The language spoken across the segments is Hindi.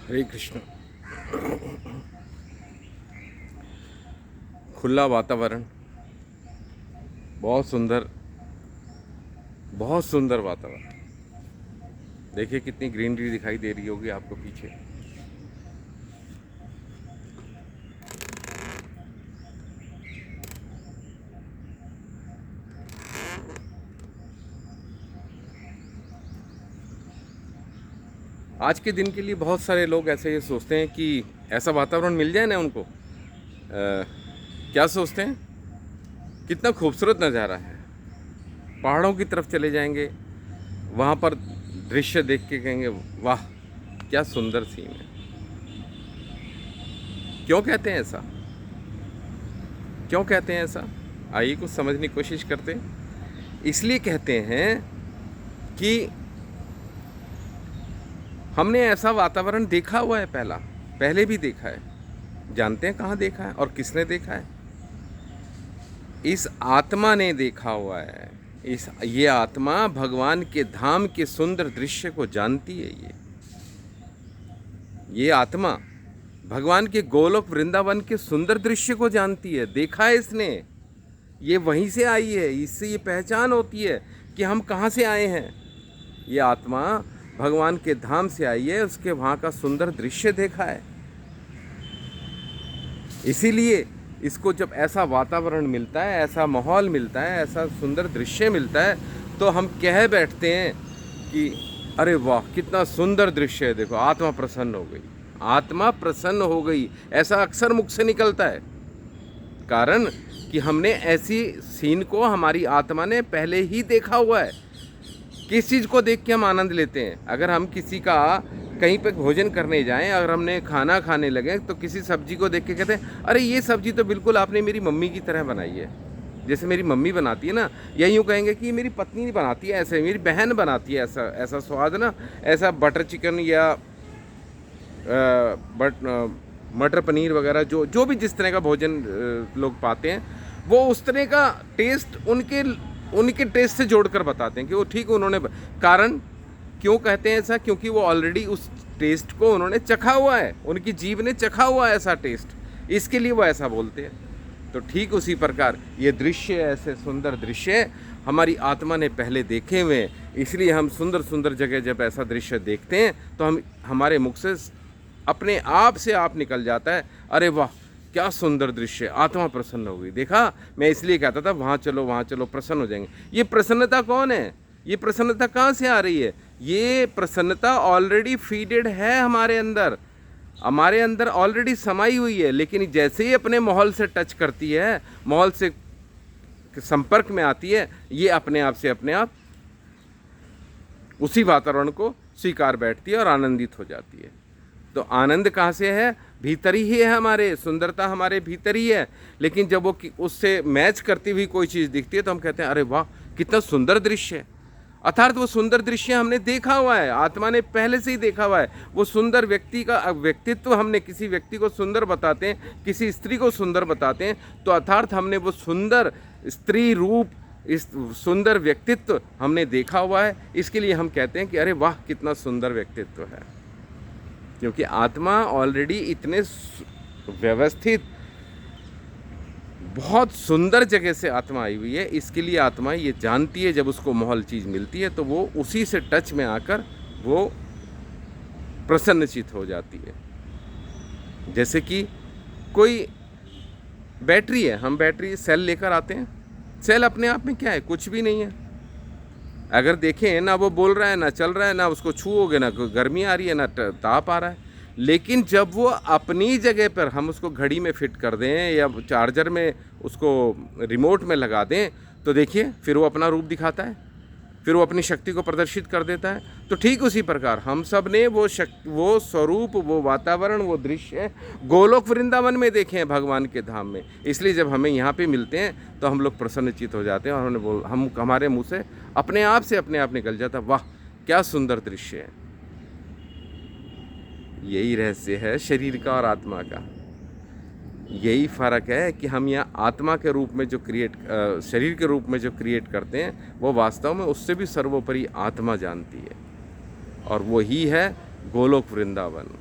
हरे कृष्ण। खुला वातावरण, बहुत सुंदर, बहुत सुंदर वातावरण। देखिए कितनी ग्रीनरी दिखाई दे रही होगी आपको पीछे। आज के दिन के लिए बहुत सारे लोग ऐसे ये सोचते हैं कि ऐसा वातावरण मिल जाए ना उनको। क्या सोचते हैं, कितना खूबसूरत नज़ारा है। पहाड़ों की तरफ चले जाएंगे, वहाँ पर दृश्य देख के कहेंगे वाह क्या सुंदर सीन है। क्यों कहते हैं ऐसा, क्यों कहते हैं ऐसा? आइए कुछ समझने की कोशिश करते हैं। इसलिए कहते हैं कि हमने ऐसा वातावरण देखा हुआ है, पहले भी देखा है। जानते हैं कहाँ देखा है और किसने देखा है? इस आत्मा ने देखा हुआ है। ये आत्मा भगवान के धाम के सुंदर दृश्य को जानती है। ये आत्मा भगवान के गोलोक वृंदावन के सुंदर दृश्य को जानती है, देखा है इसने। ये वहीं से आई है, इससे ये पहचान होती है कि हम कहाँ से आए हैं। ये आत्मा भगवान के धाम से आई है, उसके वहाँ का सुंदर दृश्य देखा है। इसीलिए इसको जब ऐसा वातावरण मिलता है, ऐसा माहौल मिलता है, ऐसा सुंदर दृश्य मिलता है, तो हम कह बैठते हैं कि अरे वाह कितना सुंदर दृश्य है, देखो आत्मा प्रसन्न हो गई, आत्मा प्रसन्न हो गई। ऐसा अक्सर मुख से निकलता है, कारण कि हमने ऐसी सीन को हमारी आत्मा ने पहले ही देखा हुआ है। किस चीज़ को देख के हम आनंद लेते हैं? अगर हम किसी का कहीं पे भोजन करने जाएं, अगर हमने खाना खाने लगे तो किसी सब्जी को देख के कहते हैं अरे ये सब्जी तो बिल्कुल आपने मेरी मम्मी की तरह बनाई है, जैसे मेरी मम्मी बनाती है ना। या यूँ कहेंगे कि मेरी पत्नी बनाती है ऐसे, मेरी बहन बनाती है ऐसा, ऐसा स्वाद ना, ऐसा बटर चिकन या मटर पनीर वगैरह जो भी जिस तरह का भोजन लोग पाते हैं, वो उस तरह का टेस्ट उनके टेस्ट से जोड़कर बताते हैं कि वो ठीक उन्होंने। कारण क्यों कहते हैं ऐसा? क्योंकि वो ऑलरेडी उस टेस्ट को उन्होंने चखा हुआ है, उनकी जीभ ने चखा हुआ है ऐसा टेस्ट, इसके लिए वो ऐसा बोलते हैं। तो ठीक उसी प्रकार ये दृश्य, ऐसे सुंदर दृश्य हमारी आत्मा ने पहले देखे हुए हैं। इसलिए हम सुंदर सुंदर जगह जब ऐसा दृश्य देखते हैं तो हमारे मुख से अपने आप से आप निकल जाता है अरे वाह क्या सुंदर दृश्य, आत्मा प्रसन्न हो गई। देखा, मैं इसलिए कहता था वहाँ चलो प्रसन्न हो जाएंगे। ये प्रसन्नता कौन है? ये प्रसन्नता कहाँ से आ रही है? ये प्रसन्नता ऑलरेडी फीडेड है हमारे अंदर ऑलरेडी समाई हुई है। लेकिन जैसे ही अपने माहौल से टच करती है, माहौल से संपर्क में आती है, ये अपने आप उसी वातावरण को स्वीकार बैठती है और आनंदित हो जाती है। तो आनंद कहाँ से है? भीतर ही है, हमारे सुंदरता हमारे भीतर ही है। लेकिन जब वो उससे मैच करती हुई कोई चीज़ दिखती है तो हम कहते हैं अरे वाह कितना सुंदर दृश्य है। अर्थात वो सुंदर दृश्य हमने देखा हुआ है, आत्मा ने पहले से ही देखा हुआ है। वो सुंदर व्यक्ति का व्यक्तित्व, हमने किसी व्यक्ति को सुंदर बताते हैं, किसी स्त्री को सुंदर बताते हैं, तो अर्थात हमने वो सुंदर स्त्री रूप, इस सुंदर व्यक्तित्व हमने देखा हुआ है। इसके लिए हम कहते हैं कि अरे वाह कितना सुंदर व्यक्तित्व है। क्योंकि आत्मा ऑलरेडी इतने व्यवस्थित, बहुत सुंदर जगह से आत्मा आई हुई है। इसके लिए आत्मा ये जानती है, जब उसको माहौल चीज़ मिलती है तो वो उसी से टच में आकर वो प्रसन्नचित हो जाती है। जैसे कि कोई बैटरी है, हम बैटरी सेल लेकर आते हैं, सेल अपने आप में क्या है? कुछ भी नहीं है। अगर देखें ना वो बोल रहा है, ना चल रहा है, ना उसको छूओगे ना गर्मी आ रही है, ना ताप आ रहा है। लेकिन जब वो अपनी जगह पर हम उसको घड़ी में फिट कर दें या चार्जर में उसको रिमोट में लगा दें, तो देखिए फिर वो अपना रूप दिखाता है, फिर वो अपनी शक्ति को प्रदर्शित कर देता है। तो ठीक उसी प्रकार हम सब ने वो स्वरूप, वो वातावरण, वो दृश्य गोलोक वृंदावन में देखे हैं, भगवान के धाम में। इसलिए जब हमें यहाँ पे मिलते हैं तो हम लोग प्रसन्नचित हो जाते हैं और हमारे मुँह से अपने आप निकल जाता वाह क्या सुंदर दृश्य है। यही रहस्य है शरीर का और आत्मा का। यही फ़र्क है कि हम यहाँ आत्मा के रूप में जो शरीर के रूप में जो क्रिएट करते हैं, वो वास्तव में उससे भी सर्वोपरि आत्मा जानती है, और वो ही है गोलोक वृंदावन।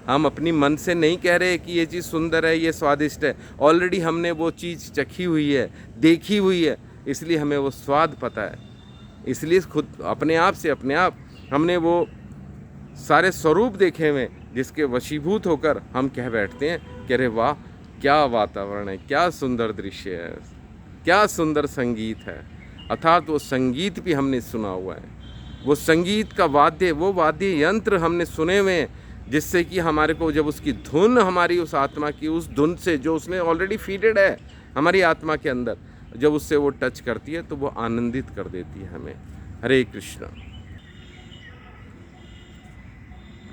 हम अपनी मन से नहीं कह रहे कि ये चीज़ सुंदर है, ये स्वादिष्ट है। ऑलरेडी हमने वो चीज़ चखी हुई है, देखी हुई है, इसलिए हमें वो स्वाद पता है। इसलिए खुद अपने आप हमने वो सारे स्वरूप देखे हुए, जिसके वशीभूत होकर हम कह बैठते हैं कि अरे वाह, क्या वातावरण है, क्या सुंदर दृश्य है, क्या सुंदर संगीत है। अर्थात वो संगीत भी हमने सुना हुआ है, वो संगीत का वाद्य, वो वाद्य यंत्र हमने सुने हुए हैं, जिससे कि हमारे को जब उसकी धुन हमारी उस आत्मा की उस धुन से जो उसमें ऑलरेडी फीडेड है हमारी आत्मा के अंदर, जब उससे वो टच करती है तो वो आनंदित कर देती है हमें। हरे कृष्णा।